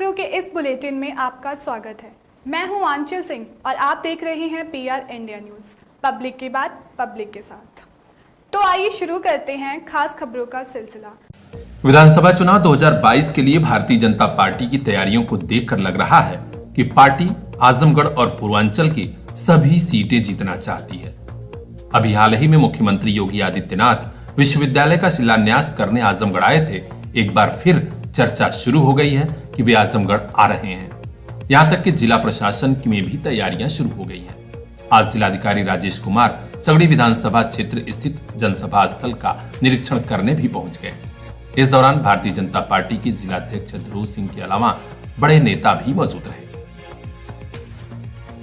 खबरों के इस बुलेटिन में आपका स्वागत है। मैं हूं आंचल सिंह और आप देख रहे हैं PR इंडिया न्यूज, पब्लिक की बात पब्लिक के साथ। तो आइए शुरू करते हैं खास खबरों का सिलसिला। विधानसभा चुनाव 2022 के लिए भारतीय जनता पार्टी की तैयारियों को देखकर लग रहा है कि पार्टी आजमगढ़ और पूर्वांचल की सभी सीटें जीतना चाहती है। अभी हाल ही में मुख्यमंत्री योगी आदित्यनाथ विश्वविद्यालय का शिलान्यास करने आजमगढ़ आए थे। एक बार फिर चर्चा शुरू हो गई है कि वे आजमगढ़ आ रहे हैं। यहां तक कि जिला प्रशासन में भी तैयारियां शुरू हो गई हैं। आज जिलाधिकारी राजेश कुमार सगड़ी विधानसभा क्षेत्र स्थित जनसभा स्थल का निरीक्षण करने भी पहुंच गए। इस दौरान भारतीय जनता पार्टी के जिलाध्यक्ष ध्रुव सिंह के अलावा बड़े नेता भी मौजूद रहे।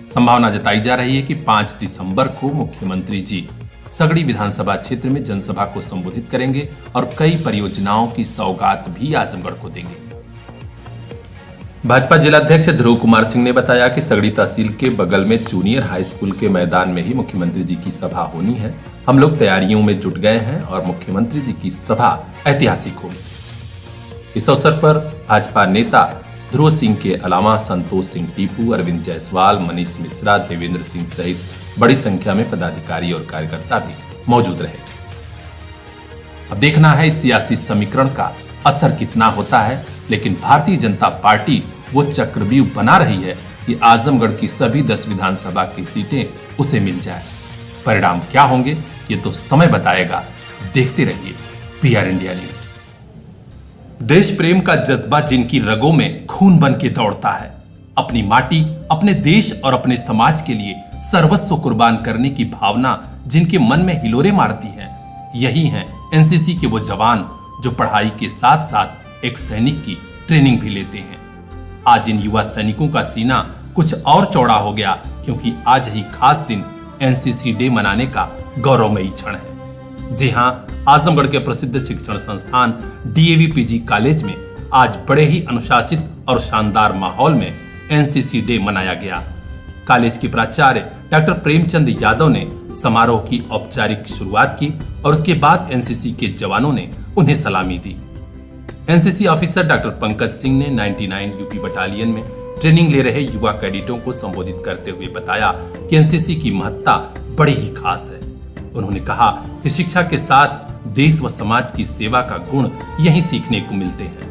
संभावना जताई जा रही है कि 5 दिसंबर को मुख्यमंत्री जी सगड़ी विधानसभा क्षेत्र में जनसभा को संबोधित करेंगे और कई परियोजनाओं की सौगात भी आजमगढ़ को देंगे। भाजपा जिलाध्यक्ष ध्रुव कुमार सिंह ने बताया कि सगड़ी तहसील के बगल में जूनियर हाई स्कूल के मैदान में ही मुख्यमंत्री जी की सभा होनी है। हम लोग तैयारियों में जुट गए हैं और मुख्यमंत्री जी की सभा ऐतिहासिक होगी। इस अवसर पर भाजपा नेता ध्रुव सिंह के अलावा संतोष सिंह टीपू, अरविंद जायसवाल, मनीष मिश्रा, देवेंद्र सिंह सहित बड़ी संख्या में पदाधिकारी और कार्यकर्ता भी मौजूद रहे। अब देखना है इस सियासी समीकरण का असर कितना होता है, लेकिन भारतीय जनता पार्टी वो चक्रव्यूह बना रही है कि आजमगढ़ की सभी 10 विधानसभा की सीटें उसे मिल जाए। परिणाम क्या होंगे ये तो समय बताएगा। देखते रहिए PR इंडिया न्यूज। देश प्रेम का जज्बा जिनकी रगों में खून बन के दौड़ता है, अपनी माटी, अपने देश और अपने समाज के लिए सर्वस्व कुर्बान करने की भावना जिनके मन में हिलोरे मारती है, यही हैं NCC के वो जवान जो पढ़ाई के साथ साथ एक सैनिक की ट्रेनिंग भी लेते हैं। आज इन युवा सैनिकों का सीना कुछ और चौड़ा हो गया, क्योंकि आज ही खास दिन NCC डे मनाने का गौरवमयी क्षण है। जी हां, आजमगढ़ के प्रसिद्ध शिक्षण संस्थान DAV PG कॉलेज में आज बड़े ही अनुशासित और शानदार माहौल में NCC डे मनाया गया। कॉलेज के प्राचार्य डॉक्टर प्रेमचंद यादव ने समारोह की औपचारिक शुरुआत की और उसके बाद NCC के जवानों ने उन्हें सलामी दी। NCC officer doctor Pankaj Singh ने 99 UP बटालियन में ट्रेनिंग ले रहे युवा कैडेटों को संबोधित करते हुए बताया कि NCC की महत्ता बड़ी ही खास है। उन्होंने कहा कि शिक्षा के साथ देश व समाज की सेवा का गुण यहीं सीखने को मिलते हैं।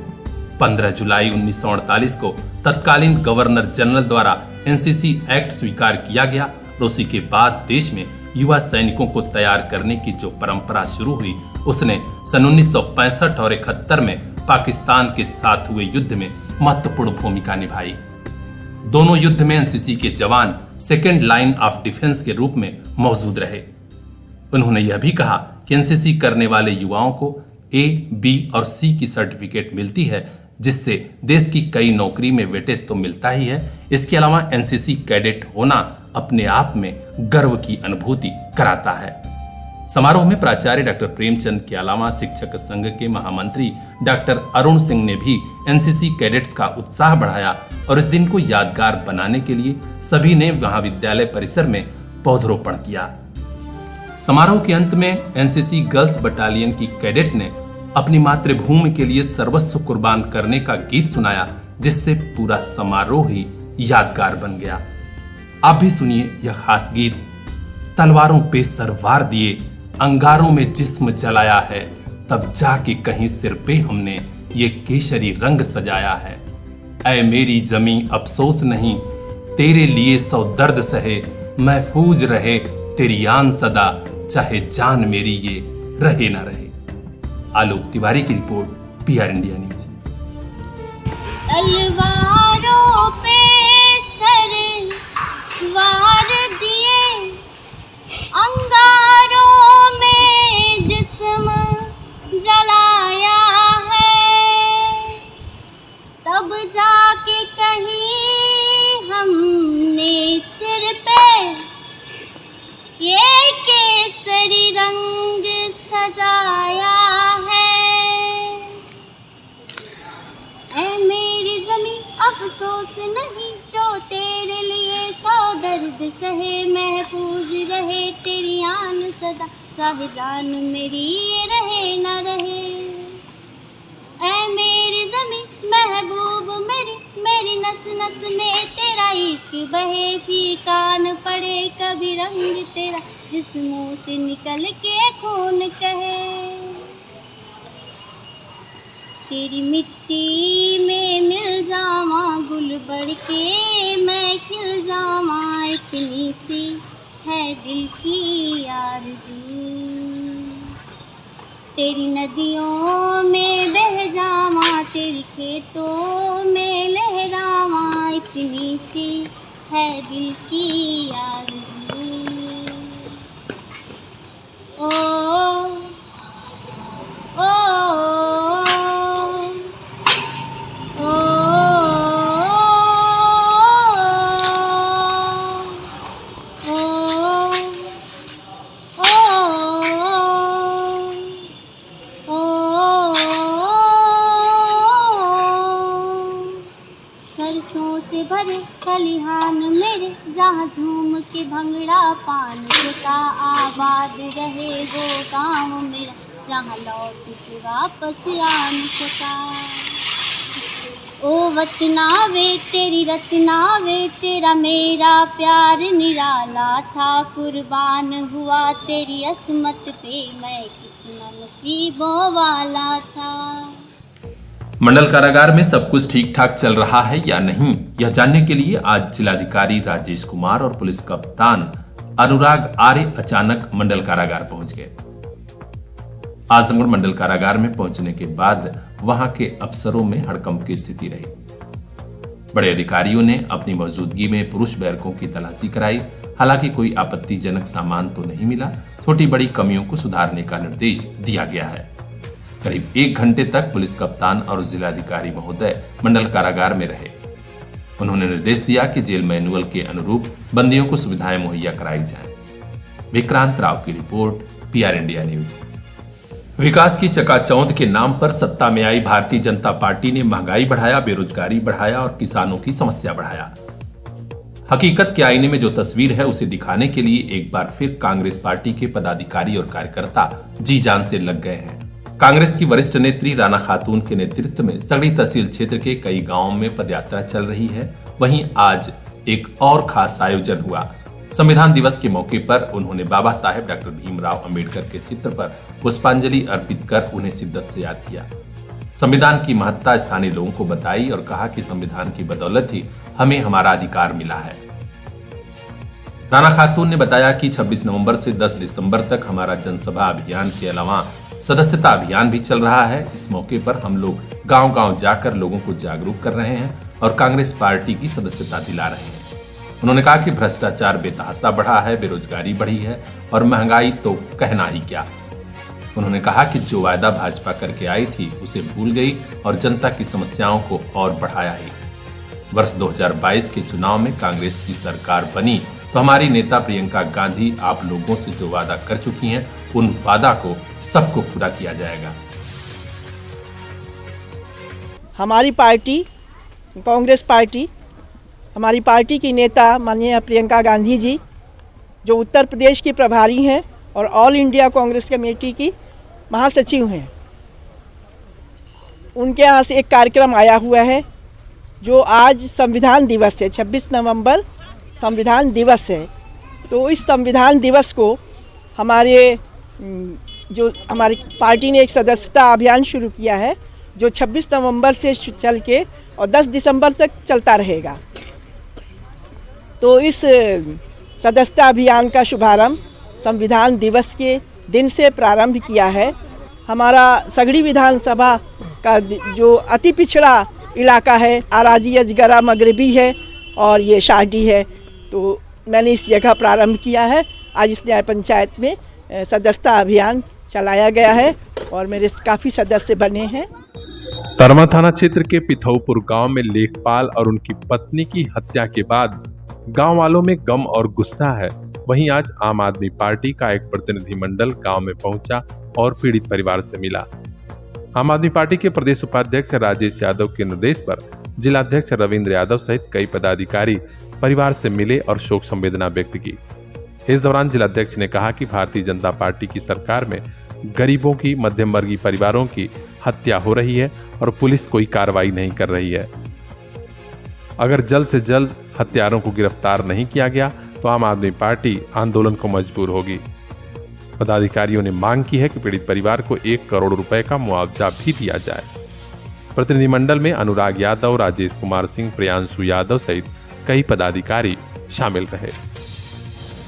15 जुलाई 1948 को तत्कालीन गवर्नर जनरल द्वारा NCC एक्ट स्वीकार किया गया और उसी के बाद देश में युवा सैनिकों को तैयार करने की जो परंपरा शुरू हुई, उसने सन 1965 और 71 में पाकिस्तान के साथ हुए युद्ध में महत्वपूर्ण भूमिका निभाई। दोनों युद्ध में NCC के जवान सेकेंड लाइन ऑफ डिफेंस के रूप में मौजूद रहे। उन्होंने यह भी कहा कि NCC करने वाले युवाओं को A, B और C की सर्टिफिकेट मिलती है, जिससे देश की कई नौकरी में वेटेज तो मिलता ही है, इसके अलावा NCC कैडेट होना अपने आप में गर्व की अनुभूति कराता है। समारोह में प्राचार्य डॉक्टर प्रेमचंद के अलावा शिक्षक संघ के महामंत्री डॉक्टर अरुण सिंह ने भी NCC कैडेट्स का उत्साह बढ़ाया और इस दिन को यादगार बनाने के लिए सभी ने महाविद्यालय परिसर में पौधरोपण किया। समारोह के अंत में NCC गर्ल्स बटालियन की कैडेट ने अपनी मातृभूमि के लिए सर्वस्व कुर्बान करने का गीत सुनाया, जिससे पूरा समारोह ही यादगार बन गया। आप भी सुनिए यह खास गीत। तलवारों पे सरवार दिए, अंगारों में जिस्म जलाया है, तब जाके कहीं सिर पे हमने ये केसरी रंग सजाया है। ऐ मेरी जमी अफसोस नहीं, तेरे लिए 100 दर्द सहे, महफूज रहे तेरी आन सदा, चाहे जान मेरी ये रहे ना रहे। आलोक तिवारी की रिपोर्ट, PR इंडिया न्यूज। तलवारों पे सरवार दिए, अंगारों में जिस्म जलाया है, तब जाके कहीं हमने सिर पे ये केसरी रंग सजाया है। ऐ मेरी ज़मीं अफसोस नहीं, जो तेरे लिए 100 दर्द सहे, महफूज रहे तेरी आन सदा, चाहे जान मेरी ये रहे न रहे। ऐ मेरी ज़मीं महबूब मेरी, मेरी नस नस में तेरा इश्क बहे, फिर कान पड़े कभी रंग तेरा, जिस मुंह से निकल के खून कहे। तेरी मिट्टी में मिल जावा गुल बढ़ के मैं खिल जावा, इतनी सी है दिल की आरज़ू। तेरी नदियों में बह जावा, तेरी खेतों में लहरावा, इतनी सी है दिल की आरज़ू। ओ सरसों से भरे खलिहान मेरे, जहाँ झूम के भंगड़ा पान का, आबाद रहे वो गाँव मेरा, जहाँ लौट के वापस आ न सका। ओ वतना वे तेरी रत्ना वे, तेरा मेरा प्यार निराला था, कुर्बान हुआ तेरी असमत पे मैं कितना नसीबों वाला था। मंडल कारागार में सब कुछ ठीक ठाक चल रहा है या नहीं, यह जानने के लिए आज जिलाधिकारी राजेश कुमार और पुलिस कप्तान अनुराग आर्य अचानक मंडल कारागार पहुंच गए। आजमगढ़ मंडल कारागार में पहुंचने के बाद वहां के अफसरों में हड़कंप की स्थिति रही। बड़े अधिकारियों ने अपनी मौजूदगी में पुरुष बैरकों की तलाशी कराई। हालांकि कोई आपत्तिजनक सामान तो नहीं मिला। छोटी बड़ी कमियों को सुधारने का निर्देश दिया गया है। करीब 1 घंटे तक पुलिस कप्तान और जिलाधिकारी महोदय मंडल कारागार में रहे। उन्होंने निर्देश दिया कि जेल मैनुअल के अनुरूप बंदियों को सुविधाएं मुहैया कराई जाएं। विक्रांत राव की रिपोर्ट, PR इंडिया न्यूज। विकास की चकाचौंध के नाम पर सत्ता में आई भारतीय जनता पार्टी ने महंगाई बढ़ाया, बेरोजगारी बढ़ाया और किसानों की समस्या बढ़ाया। हकीकत के आईने में जो तस्वीर है उसे दिखाने के लिए एक बार फिर कांग्रेस पार्टी के पदाधिकारी और कार्यकर्ता जी जान से लग गए हैं। कांग्रेस की वरिष्ठ नेत्री राणा खातून के नेतृत्व में सगड़ी तहसील क्षेत्र के कई गांवों में पदयात्रा चल रही है। वहीं आज एक और खास आयोजन हुआ। संविधान दिवस के मौके पर उन्होंने बाबा साहेब डॉक्टर भीमराव अंबेडकर के चित्र पर पुष्पांजलि अर्पित कर उन्हें शिद्दत से याद किया। संविधान की महत्ता स्थानीय लोगों को बताई और कहा कि संविधान की बदौलत ही हमें हमारा अधिकार मिला है। राणा खातून ने बताया कि 26 नवंबर से 10 दिसंबर तक हमारा जनसभा अभियान के अलावा सदस्यता अभियान भी चल रहा है। इस मौके पर हम लोग गांव-गांव जाकर लोगों को जागरूक कर रहे हैं और कांग्रेस पार्टी की सदस्यता दिला रहे हैं। उन्होंने कहा कि भ्रष्टाचार बेतहाशा बढ़ा है, बेरोजगारी बढ़ी है और महंगाई तो कहना ही क्या। उन्होंने कहा कि जो वायदा भाजपा करके आई थी उसे भूल गई और जनता की समस्याओं को और बढ़ाया ही। वर्ष 2022 के चुनाव में कांग्रेस की सरकार बनी तो हमारी नेता प्रियंका गांधी आप लोगों से जो वादा कर चुकी हैं उन वादा को सबको पूरा किया जाएगा। हमारी पार्टी कांग्रेस पार्टी, हमारी पार्टी की नेता माननीय प्रियंका गांधी जी जो उत्तर प्रदेश की प्रभारी हैं और ऑल इंडिया कांग्रेस कमेटी की महासचिव हैं, उनके यहाँ से एक कार्यक्रम आया हुआ है जो आज संविधान दिवस है। 26 नवंबर संविधान दिवस है। तो इस संविधान दिवस को हमारी पार्टी ने एक सदस्यता अभियान शुरू किया है जो 26 नवंबर से चल के और 10 दिसंबर तक चलता रहेगा। तो इस सदस्यता अभियान का शुभारंभ संविधान दिवस के दिन से प्रारंभ किया है। हमारा सगड़ी विधानसभा का जो अति पिछड़ा इलाका है, आराजी, अजगरा, मगरबी है और ये शाहडी है। तो मैंने इस जगह प्रारंभ किया है। आज इस न्याय पंचायत में सदस्यता अभियान चलाया गया है और मेरे काफ़ी सदस्य बने हैं। तरमा थाना क्षेत्र के पिथौपुर गांव में लेखपाल और उनकी पत्नी की हत्या के बाद गांव वालों में गम और गुस्सा है। वहीं आज आम आदमी पार्टी का एक प्रतिनिधिमंडल गांव में पहुंचा और पीड़ित परिवार से मिला। आम आदमी पार्टी के प्रदेश उपाध्यक्ष राजेश यादव के निर्देश पर जिलाध्यक्ष रविंद्र यादव सहित कई पदाधिकारी परिवार से मिले और शोक संवेदना व्यक्त की। इस दौरान जिलाध्यक्ष ने कहा कि भारतीय जनता पार्टी की सरकार में गरीबों की, मध्यम वर्गीय परिवारों की हत्या हो रही है और पुलिस कोई कार्रवाई नहीं कर रही है। अगर जल्द से जल्द हत्यारों को गिरफ्तार नहीं किया गया तो आम आदमी पार्टी आंदोलन को मजबूर होगी। पदाधिकारियों ने मांग की है कि पीड़ित परिवार को 1 करोड़ रुपए का मुआवजा भी दिया जाए। प्रतिनिधिमंडल में अनुराग यादव, राजेश कुमार सिंह, प्रियांशु यादव सहित कई पदाधिकारी शामिल रहे।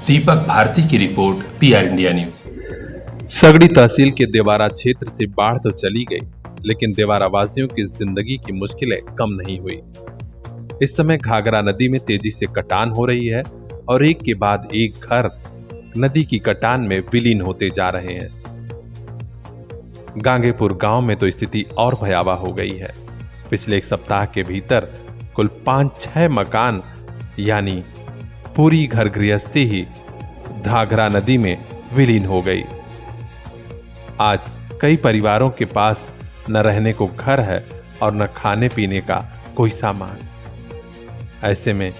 दीपक भारती की रिपोर्ट, PR इंडिया न्यूज। सगड़ी तहसील के देवारा क्षेत्र से बाढ़ तो चली गई, लेकिन देवारा वासियों की जिंदगी की मुश्किलें कम नहीं हुई। इस समय घाघरा नदी में तेजी से कटान हो रही है और एक के बाद एक घर नदी की कटान में विलीन होते जा रहे हैं। गांगेपुर गांव में तो स्थिति और भयावह हो गई है। पिछले 1 सप्ताह के भीतर कुल 5-6 मकान यानी पूरी घर गृहस्थी ही घाघरा नदी में विलीन हो गई। आज कई परिवारों के पास न रहने को घर है और न खाने पीने का कोई सामान। ऐसे में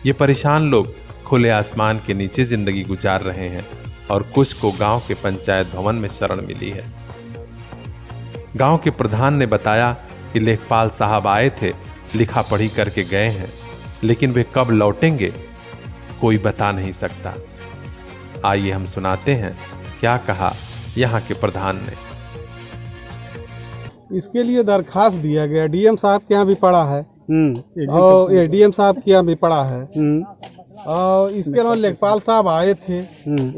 ये परेशान लोग खुले आसमान के नीचे जिंदगी गुजार रहे हैं और कुछ को गांव के पंचायत भवन में शरण मिली है। गांव के प्रधान ने बताया कि लेखपाल साहब आए थे, लिखा पढ़ी करके गए हैं, लेकिन वे कब लौटेंगे कोई बता नहीं सकता। आइए हम सुनाते हैं क्या कहा यहाँ के प्रधान ने। इसके लिए दरखास्त दिया गया, डीएम साहब के यहाँ भी पड़ा है और एडीएम साहब के यहाँ भी पड़ा है और इसके अलावा लेखपाल साहब आए थे,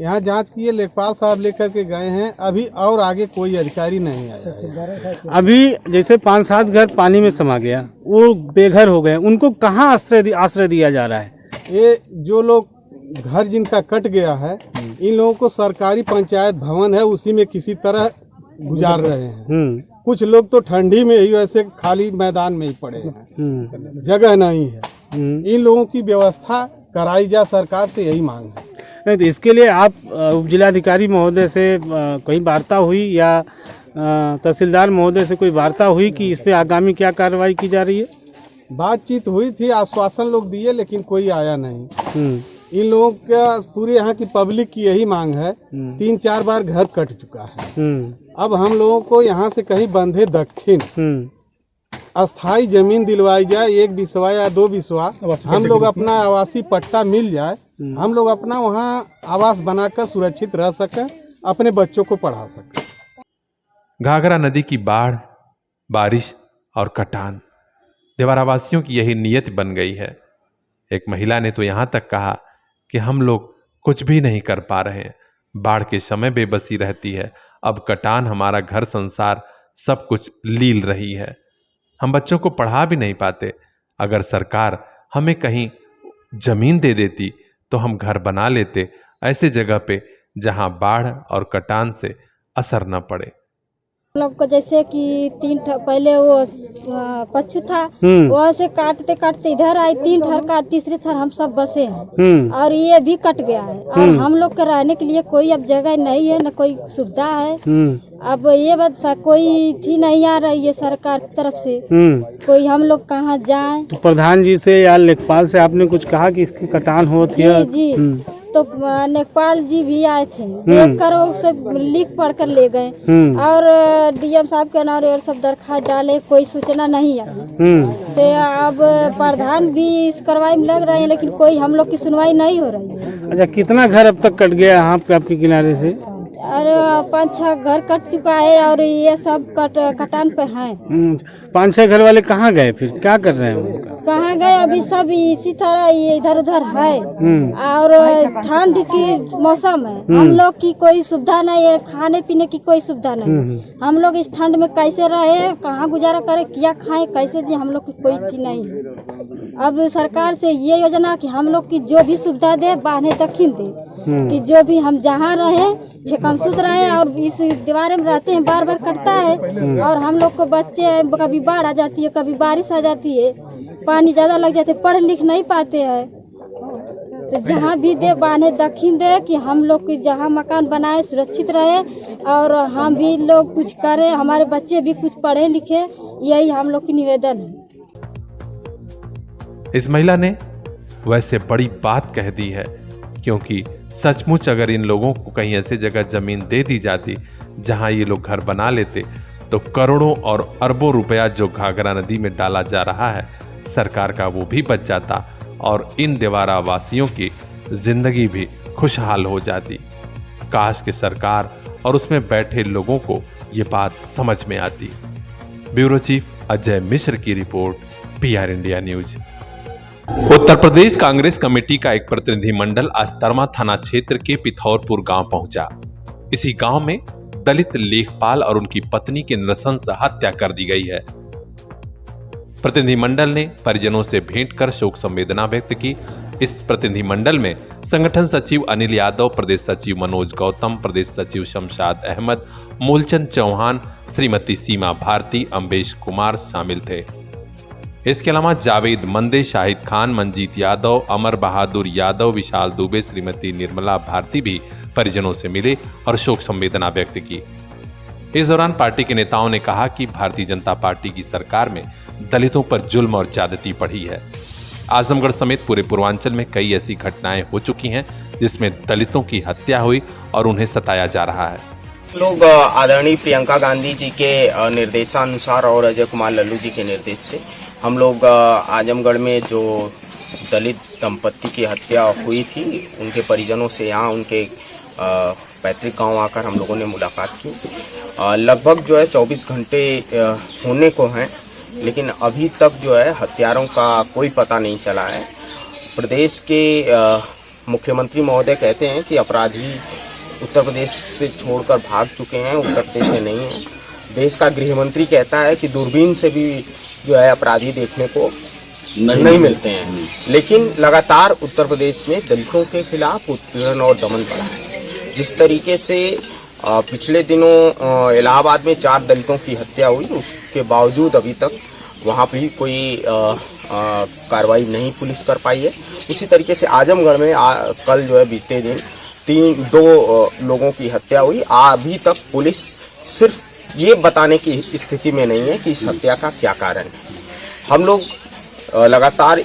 यहाँ जांच किए, लेखपाल साहब लेकर के गए हैं। अभी और आगे कोई अधिकारी नहीं आया। अभी जैसे 5-7 घर पानी में समा गया, वो बेघर हो गए, उनको कहाँ आश्रय दिया जा रहा है? ये जो लोग घर जिनका कट गया है, इन लोगों को सरकारी पंचायत भवन है, उसी में किसी तरह गुजार रहे हैं। कुछ लोग तो ठंडी में ही वैसे खाली मैदान में ही पड़े हैं, जगह नहीं है। इन लोगों की व्यवस्था कराई जा, सरकार से यही मांग है। नहीं तो इसके लिए आप उप जिलाधिकारी महोदय से कोई वार्ता हुई या तहसीलदार महोदय से कोई वार्ता हुई कि इस पे आगामी क्या कार्रवाई की जा रही है? बातचीत हुई थी, आश्वासन लोग दिए, लेकिन कोई आया नहीं। इन लोगों का पूरे यहाँ की पब्लिक की यही मांग है। 3-4 बार घर कट चुका है। अब हम लोगों को यहाँ से कहीं बंधे दक्षिण अस्थाई जमीन दिलवाई जाए, 1 बिस्वा या 2 बिस्वा, हम लोग अपना आवासीय पट्टा मिल जाए, हम लोग अपना वहाँ आवास बनाकर सुरक्षित रह सकें, अपने बच्चों को पढ़ा सकें। घाघरा नदी की बाढ़, बारिश और कटान देवारावासियों की यही नियत बन गई है। एक महिला ने तो यहाँ तक कहा कि हम लोग कुछ भी नहीं कर पा रहे हैं, बाढ़ के समय बेबसी रहती है, अब कटान हमारा घर संसार सब कुछ लील रही है, हम बच्चों को पढ़ा भी नहीं पाते। अगर सरकार हमें कहीं जमीन दे देती तो हम घर बना लेते ऐसे जगह पे जहां बाढ़ और कटान से असर न पड़े। लोग को जैसे कि 3 पहले वो पच्चू था, वहाँ से काटते काटते इधर आई, 3 ठर का, तीसरे थर हम सब बसे हैं और ये भी कट गया है और हम लोग के रहने के लिए कोई अब जगह नहीं है, न कोई सुविधा है। अब ये बात कोई थी नहीं आ रही है सरकार की तरफ से, कोई हम लोग कहाँ जाएं। तो प्रधान जी से या लेखपाल से आपने कुछ कहा कि इसकी कटान होती है? जी तो लेखपाल जी भी आए थे, देख कर वो सब लिख पढ़ कर ले गए और डीएम साहब के नारे और सब दरखास्त डाले, कोई सूचना नहीं आई। तो अब प्रधान भी इस कार्रवाई में लग रहे हैं, लेकिन कोई हम लोग की सुनवाई नहीं हो रही है। अच्छा, कितना घर अब तक कट गया यहाँ पे आपके किनारे से? अरे 5-6 घर कट चुका है और ये सब कटान पे हैं। 5-6 घर वाले कहाँ गए, फिर क्या कर रहे हैं? कहाँ गए, अभी सब इसी तरह इधर उधर है और ठंड की मौसम है, हम लोग की कोई सुविधा नहीं है, खाने पीने की कोई सुविधा नहीं। हम लोग इस ठंड में कैसे रहे, कहाँ गुजारा करें, क्या खाएं, कैसे जी, हम लोग की कोई चीज नहीं है। अब सरकार से ये योजना कि हम लोग की जो भी सुविधा दे, बांधे दक्षिण दे, कि जो भी हम जहाँ रहे सुत रहे और इस दीवार में रहते हैं, बार बार कटता है और हम लोग को बच्चे कभी बाढ़ आ जाती है, कभी बारिश आ जाती है, पानी ज्यादा लग जाते, पढ़ लिख नहीं पाते हैं। तो जहाँ भी दे, बांधे दक्षिण दे, कि हम लोग की जहाँ मकान बनाए सुरक्षित रहे और हम भी लोग कुछ करें, हमारे बच्चे भी कुछ पढ़े लिखे, यही हम लोग की निवेदन है। इस महिला ने वैसे बड़ी बात कह दी है, क्योंकि सचमुच अगर इन लोगों को कहीं ऐसी जगह जमीन दे दी जाती जहां ये लोग घर बना लेते, तो करोड़ों और अरबों रुपया जो घाघरा नदी में डाला जा रहा है, सरकार का वो भी बच जाता और इन देवारा वासियों की जिंदगी भी खुशहाल हो जाती। काश कि सरकार और उसमें बैठे लोगों को ये बात समझ में आती। ब्यूरो चीफ अजय मिश्र की रिपोर्ट, PR India news. Uttar Pradesh Congress committee का एक प्रतिनिधिमंडल आज तरमा थाना क्षेत्र के पिथौरपुर गांव पहुंचा। इसी गांव में दलित लेखपाल और उनकी पत्नी की नृशंस हत्या कर दी गई है। प्रतिनिधिमंडल ने परिजनों से भेंट कर शोक संवेदना व्यक्त की। इस प्रतिनिधिमंडल में संगठन सचिव अनिल यादव, प्रदेश सचिव मनोज गौतम, प्रदेश सचिव शमशाद अहमद, मूलचंद चौहान, श्रीमती सीमा भारती, अम्बेश कुमार शामिल थे। इसके अलावा जावेद मंदे, शाहिद खान, मंजीत यादव, अमर बहादुर यादव, विशाल दुबे, श्रीमती निर्मला भारती भी परिजनों से मिले और शोक संवेदना व्यक्त की। इस दौरान पार्टी के नेताओं ने कहा कि भारतीय जनता पार्टी की सरकार में दलितों पर जुल्म और ज्यादती बढ़ी है। आजमगढ़ समेत पूरे पूर्वांचल में कई ऐसी घटनाएं हो चुकी हैं जिसमें दलितों की हत्या हुई और उन्हें सताया जा रहा है। लोग आदरणीय प्रियंका गांधी जी के निर्देशानुसार और अजय कुमार लल्लू जी के निर्देश से हम लोग आजमगढ़ में जो दलित दंपत्ति की हत्या हुई थी उनके परिजनों से यहाँ उनके पैतृक गांव आकर हम लोगों ने मुलाकात की। लगभग जो है 24 घंटे होने को हैं, लेकिन अभी तक जो है हत्यारों का कोई पता नहीं चला है। प्रदेश के मुख्यमंत्री महोदय कहते हैं कि अपराधी उत्तर प्रदेश से छोड़कर भाग चुके हैं, उत्तर प्रदेश से नहीं है। देश का गृह मंत्री कहता है कि दूरबीन से भी जो है अपराधी देखने को नहीं मिलते हैं, लेकिन लगातार उत्तर प्रदेश में दलितों के खिलाफ उत्पीड़न और दमन बढ़ा है। जिस तरीके से पिछले दिनों इलाहाबाद में 4 दलितों की हत्या हुई, उसके बावजूद अभी तक वहाँ भी कोई कार्रवाई नहीं पुलिस कर पाई है। उसी तरीके से आजमगढ़ में कल जो है बीते दिन 2 लोगों की हत्या हुई। अभी तक पुलिस सिर्फ ये बताने की स्थिति में नहीं है कि इस हत्या का क्या कारण है। हम लोग लगातार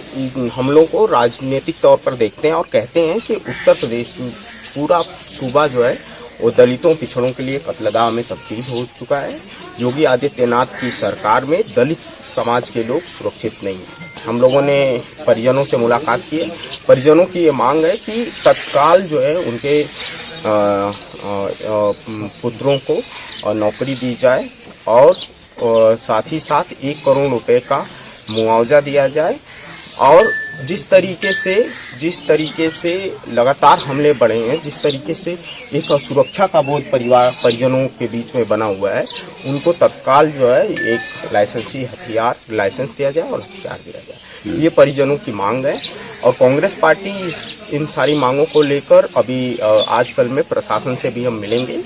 हमलों को राजनीतिक तौर पर देखते हैं और कहते हैं कि उत्तर प्रदेश में पूरा सूबा जो है वो दलितों पिछड़ों के लिए कत्लगाह में तब्दील हो चुका है। योगी आदित्यनाथ की सरकार में दलित समाज के लोग सुरक्षित नहीं हैं। हम लोगों ने परिजनों से मुलाकात की है। परिजनों की ये मांग है कि तत्काल जो है उनके पुत्रों को नौकरी दी जाए और साथ ही साथ 1 करोड़ रुपए का मुआवजा दिया जाए। और जिस तरीके से लगातार हमले बढ़े हैं, जिस तरीके से एक सुरक्षा का बोध परिजनों के बीच में बना हुआ है, उनको तत्काल जो है एक लाइसेंस दिया जाए और हथियार दिया जाए। ये परिजनों की मांग है और कांग्रेस पार्टी इन सारी मांगों को लेकर अभी आजकल में प्रशासन से भी हम मिलेंगे,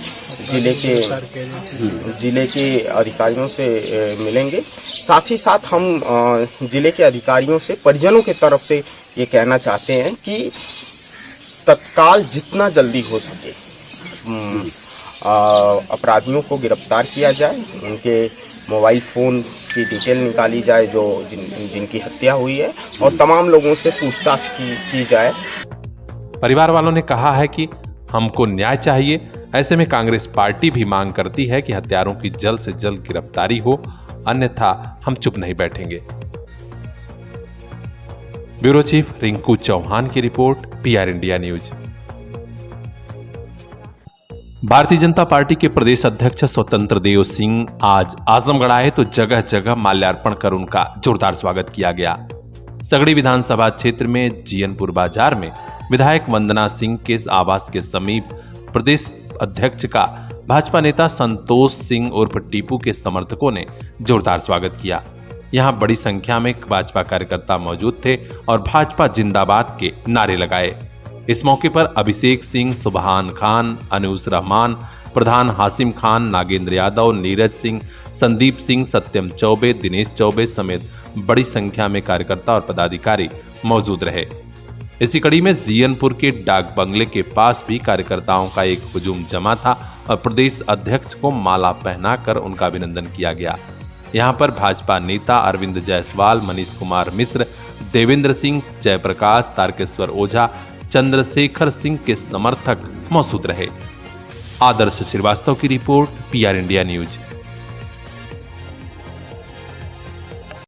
जिले के अधिकारियों से मिलेंगे। साथ ही साथ हम जिले के अधिकारियों से परिजनों की तरफ से ये कहना चाहते हैं कि तत्काल जितना जल्दी हो सके अपराधियों को गिरफ्तार किया जाए, उनके मोबाइल फ़ोन की डिटेल निकाली जाए जो जिनकी हत्या हुई है और तमाम लोगों से पूछताछ की जाए। परिवार वालों ने कहा है कि हमको न्याय चाहिए। ऐसे में कांग्रेस पार्टी भी मांग करती है कि हत्यारों की जल्द से जल्द गिरफ्तारी हो, अन्यथा हम चुप नहीं बैठेंगे। ब्यूरो चीफ रिंकू चौहान की रिपोर्ट, PR India news. Bharatiya Janata party के प्रदेश अध्यक्ष स्वतंत्र देव सिंह आज आजमगढ़ आए तो जगह जगह माल्यार्पण कर उनका जोरदार स्वागत किया गया। सगड़ी विधानसभा क्षेत्र में जीयनपुर बाजार में विधायक वंदना सिंह के आवास के समीप प्रदेश अध्यक्ष का भाजपा नेता संतोष सिंह उर्फ टीपू के समर्थकों ने जोरदार स्वागत किया। यहां बड़ी संख्या में भाजपा कार्यकर्ता मौजूद थे और भाजपा जिंदाबाद के नारे लगाए। इस मौके पर अभिषेक सिंह, सुबहान खान, अनूस रहमान, प्रधान हासिम खान, नागेंद्र यादव, नीरज सिंह, संदीप सिंह, सत्यम चौबे, दिनेश चौबे समेत बड़ी संख्या में कार्यकर्ता और पदाधिकारी मौजूद रहे। इसी कड़ी में जीयनपुर के डाक बंगले के पास भी कार्यकर्ताओं का एक हुजूम जमा था और प्रदेश अध्यक्ष को माला पहनाकर उनका अभिनंदन किया गया। यहां पर भाजपा नेता अरविंद जायसवाल, मनीष कुमार मिश्र, देवेंद्र सिंह, जयप्रकाश, तारकेश्वर ओझा, चंद्रशेखर सिंह के समर्थक मौजूद रहे। आदर्श श्रीवास्तव की रिपोर्ट, PR इंडिया न्यूज।